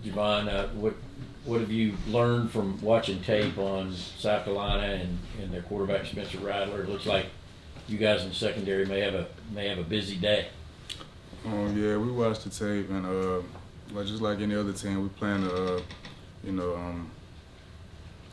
Javon, what have you learned from watching tape on South Carolina and their quarterback Spencer Rattler? It looks like you guys in secondary may have a busy day. Yeah, we watched the tape, and just like any other team, we plan to,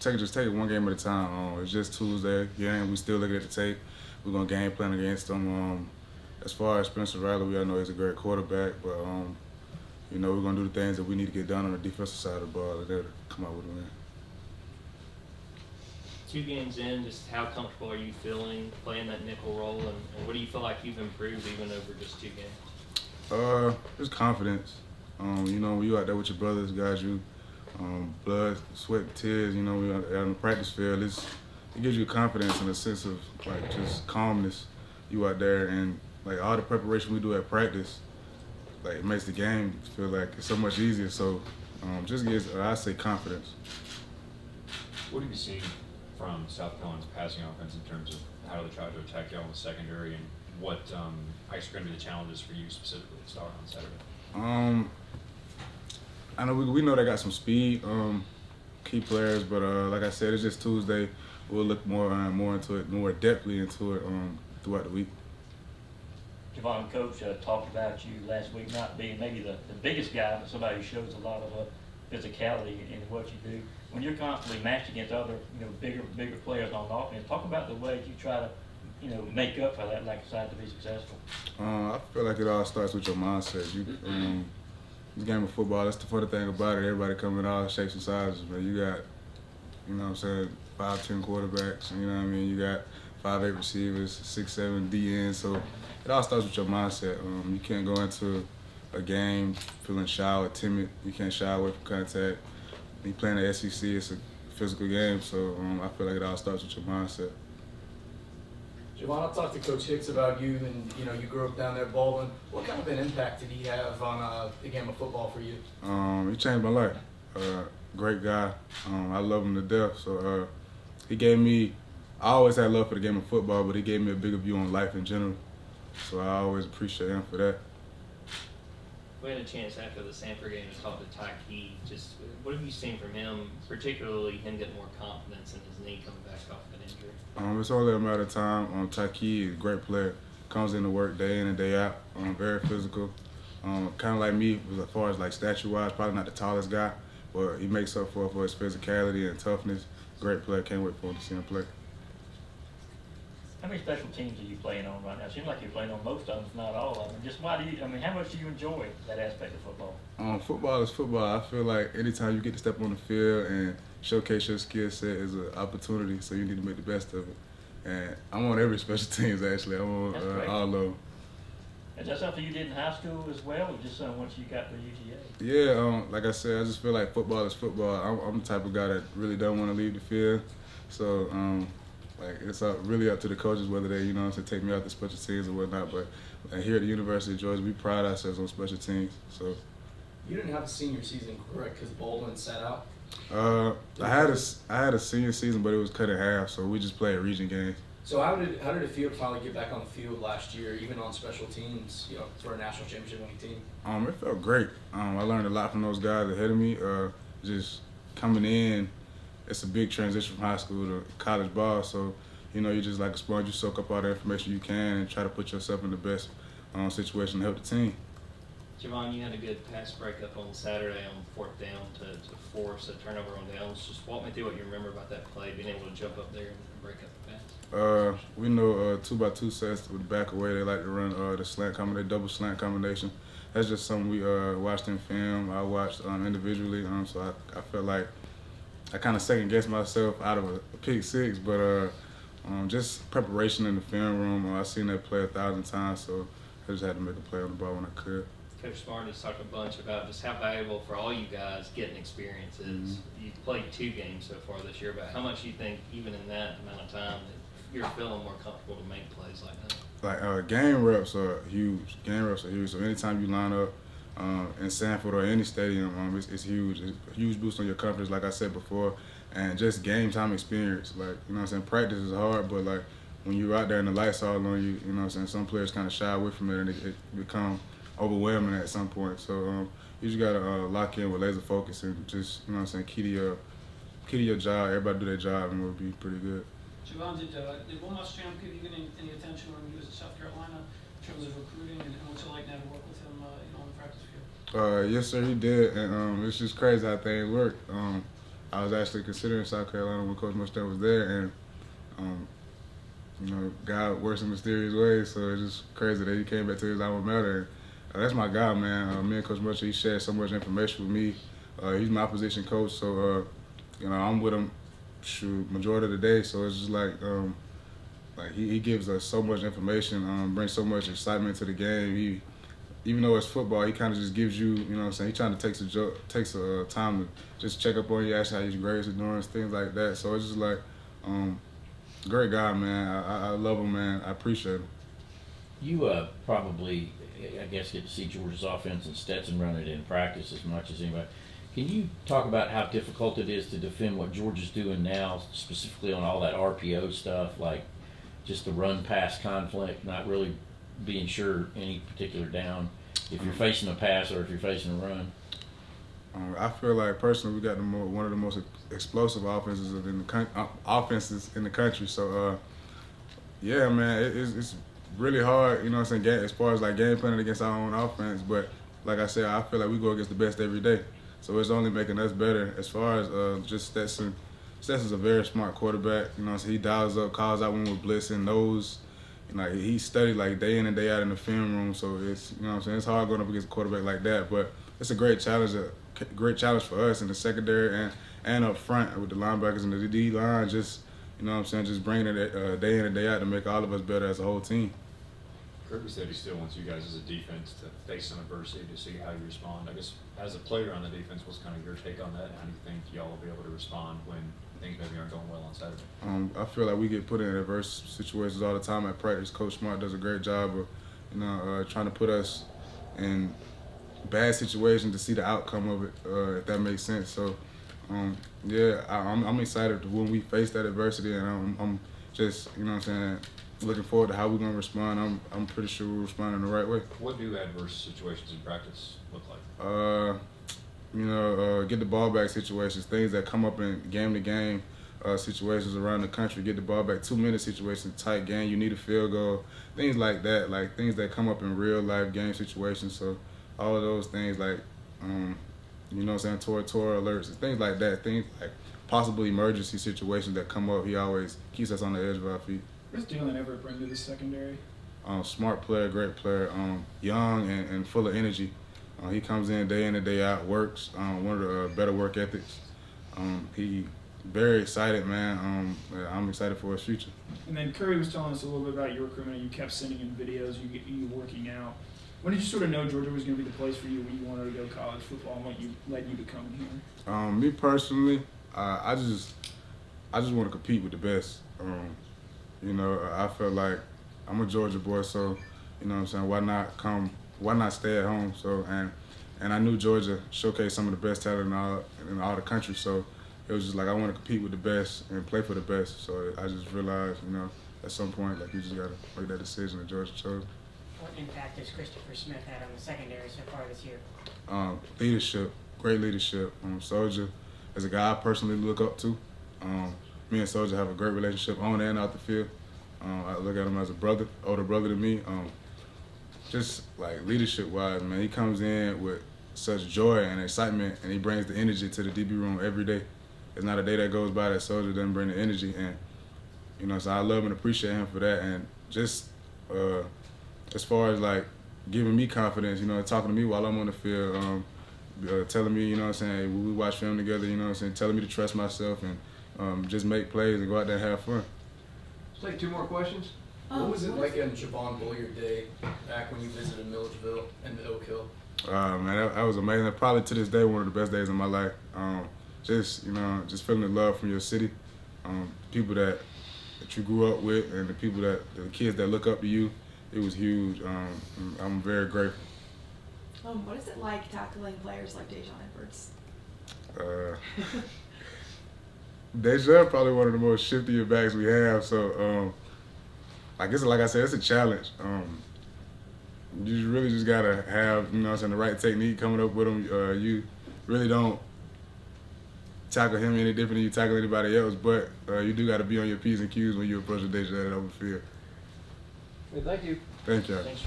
take it one game at a time. It's just Tuesday. Yeah, we still looking at the tape. We're gonna game plan against them. As far as Spencer Rattler, we all know he's a great quarterback, but we're gonna do the things that we need to get done on the defensive side of the ball in order to come out with a win. 2 games in, just how comfortable are you feeling playing that nickel role, and what do you feel like you've improved even over just 2 games? Just confidence. When you out there with your brothers, guys, you blood, sweat, tears. We out on the practice field. It gives you confidence and a sense of like just calmness. You out there and like all the preparation we do at practice, like it makes the game feel like it's so much easier. So just gives, I say, confidence. What have you seen from South Carolina's passing offense in terms of how they try to attack y'all in the secondary, and what are going to be the challenges for you specifically to start on Saturday? I know we know they got some speed, key players, but like I said, it's just Tuesday. We'll look more into it, more depthly into it throughout the week. Javon, Coach talked about you last week not being maybe the biggest guy, but somebody who shows a lot of physicality in what you do. When you're constantly matched against other, bigger players on offense, talk about the way you try to, make up for that lack of size to be successful. I feel like it all starts with your mindset. This game of football, that's the funny thing about it. Everybody coming in all shapes and sizes, but you got, 5'10" quarterbacks, you got 5'8" receivers, 6'7" DNs, so it all starts with your mindset. You can't go into a game feeling shy or timid. You can't shy away from contact. You playing the SEC, it's a physical game, so I feel like it all starts with your mindset. Javon, I talked to Coach Hicks about you, and you grew up down there at Baldwin. What kind of an impact did he have on the game of football for you? He changed my life. Great guy. I love him to death. So he gave me. I always had love for the game of football, but he gave me a bigger view on life in general. So I always appreciate him for that. We had a chance after the Sanford game to talk to Tykee. Just what have you seen from him, particularly him getting more confidence in his knee coming back off an injury? It's only a matter of time. Tykee is a great player. Comes into work day in and day out. Very physical. Kind of like me as far as like stature-wise, probably not the tallest guy, but he makes up for his physicality and toughness. Great player. Can't wait for him to see him play. How many special teams are you playing on right now? It seems like you're playing on most of them, if not all of them. Just how much do you enjoy that aspect of football? Football is football. I feel like anytime you get to step on the field and showcase your skill set is an opportunity, so you need to make the best of it. And I'm on every special teams, actually. I'm on all of them. Is that something you did in high school as well, or just something once you got to UGA? Yeah, like I said, I just feel like football is football. I'm the type of guy that really don't want to leave the field. So, it's really up to the coaches whether they, take me out to special teams or whatnot. But here at the University of Georgia, we pride ourselves on special teams. So you didn't have a senior season, correct? Because Baldwin sat out. I had a senior season, but it was cut in half, so we just played region games. So how did it feel to finally get back on the field last year, even on special teams, for a national championship winning team? It felt great. I learned a lot from those guys ahead of me. Just coming in, it's a big transition from high school to college ball. So, you just like a sponge. You soak up all the information you can and try to put yourself in the best situation to help the team. Javon, you had a good pass breakup on Saturday on 4th down to force a turnover on downs. Just walk me through what you remember about that play, being able to jump up there and break up the pass. We know 2x2 sets with the back away. They like to run the slant combination, double slant combination. That's just something we watched in film. I watched individually, so I felt like I kind of second guessed myself out of a pick six, but just preparation in the film room. I've seen that play 1,000 times, so I just had to make a play on the ball when I could. Coach Smart has talked a bunch about just how valuable for all you guys getting experience is. Mm-hmm. You've played 2 games so far this year, but how much you think, even in that amount of time, that you're feeling more comfortable to make plays like that? Like game reps are huge. So anytime you line up in Sanford or any stadium, it's huge. It's a huge boost on your confidence, like I said before, and just game time experience. Practice is hard, but like when you're out there and the lights are on you, some players kind of shy away from it and it become overwhelming at some point. So you just gotta lock in with laser focus and just, you know what I'm saying, key to your job. Everybody do their job, and we'll be pretty good. Javon, did Will Muschamp give you any attention when he was at South Carolina in terms of recruiting, and what's it like now to work with him, on the practice field? Yes, sir, he did, and it's just crazy how things work. I was actually considering South Carolina when Coach Muschamp was there, and you know, God works in mysterious ways, so it's just crazy that he came back to his alma mater. And, that's my guy, man. Me and Coach Muschamp, he shared so much information with me. He's my position coach, so you know, I'm with him, majority of the day. So it's just like he gives us so much information, brings so much excitement to the game. Even though it's football, he kind of just gives you, you know what I'm saying, he trying to takes a time to just check up on you, ask how your grades are doing, things like that. So it's just like, great guy, man. I love him, man. I appreciate him. You probably, I guess, get to see Georgia's offense and Stetson run it in practice as much as anybody. Can you talk about how difficult it is to defend what Georgia's doing now, specifically on all that RPO stuff, like just the run-pass conflict, not really being sure any particular down, if you're facing a pass or if you're facing a run? I feel like personally we got one of the most explosive offenses in the country. So yeah, man, it's really hard, you know what I'm saying, as far as like game planning against our own offense. But like I said, I feel like we go against the best every day. So it's only making us better. As far as just Stetson, Stetson's a very smart quarterback. You know what I'm saying? He dials up, calls out when we're blitzing, knows. You know, he studied like day in and day out in the film room. So it's, you know what I'm saying, it's hard going up against a quarterback like that. But it's a great challenge for us in the secondary and up front with the linebackers and the D line. Just, you know what I'm saying, just bringing it day in and day out to make all of us better as a whole team. Kirby said he still wants you guys as a defense to face some adversity to see how you respond. I guess as a player on the defense, what's kind of your take on that? How do you think y'all will be able to respond when things maybe aren't going well on Saturday? I feel like we get put in adverse situations all the time at practice. Coach Smart does a great job of, you know, trying to put us in bad situations to see the outcome of it, if that makes sense. So, yeah, I'm excited when we face that adversity, and I'm just, you know what I'm saying, looking forward to how we're going to respond. I'm pretty sure we'll respond in the right way. What do adverse situations in practice look like? You know, get the ball back situations, things that come up in game-to-game situations around the country. Get the ball back 2-minute situations, tight game, you need a field goal, things like that, like things that come up in real-life game situations. So all of those things, like, you know what I'm saying, Tora alerts, things like that, things like possible emergency situations that come up. He always keeps us on the edge of our feet. What's Jalen Everett bring to the secondary? Smart player, great player, young and full of energy. He comes in and day out, works, one of the better work ethics. He very excited, man. I'm excited for his future. And then Curry was telling us a little bit about your recruitment. You kept sending in videos, you working out. When did you sort of know Georgia was going to be the place for you when you wanted to go college football, and what led you to come here? Me personally, I just want to compete with the best. You know, I feel like I'm a Georgia boy, so, you know what I'm saying, why not stay at home? So, and I knew Georgia showcased some of the best talent in all the country, so it was just like I want to compete with the best and play for the best. So I just realized, you know, at some point, like, you just got to make that decision that Georgia chose. What impact has Christopher Smith had on the secondary so far this year? Leadership, great leadership. Soldier is a guy I personally look up to. Me and Soldier have a great relationship on and out the field. I look at him as a brother, older brother to me. Just like leadership-wise, man, he comes in with such joy and excitement, and he brings the energy to the DB room every day. There's not a day that goes by that Soldier doesn't bring the energy, and you know, so I love and appreciate him for that. And just as far as like giving me confidence, you know, talking to me while I'm on the field, telling me, you know what I'm saying, we watch film together, you know what I'm saying, telling me to trust myself and just make plays and go out there and have fun. Let's take 2 more questions. What was it like in Javon Bullard day back when you visited Milledgeville and Oak Hill? Man, that was amazing. Probably to this day one of the best days of my life. Just, you know, just feeling the love from your city, people that you grew up with, and the kids that look up to you. It was huge. I'm very grateful. What is it like tackling players like Daijun Edwards? Daijun probably one of the most shiftier backs we have. So, like I said, it's a challenge. You really just gotta have, you know what I'm saying, the right technique coming up with him. You really don't tackle him any different than you tackle anybody else, but you do gotta be on your P's and Q's when you approach the Daijun at open field. Thank you. Thank y'all. Thanks.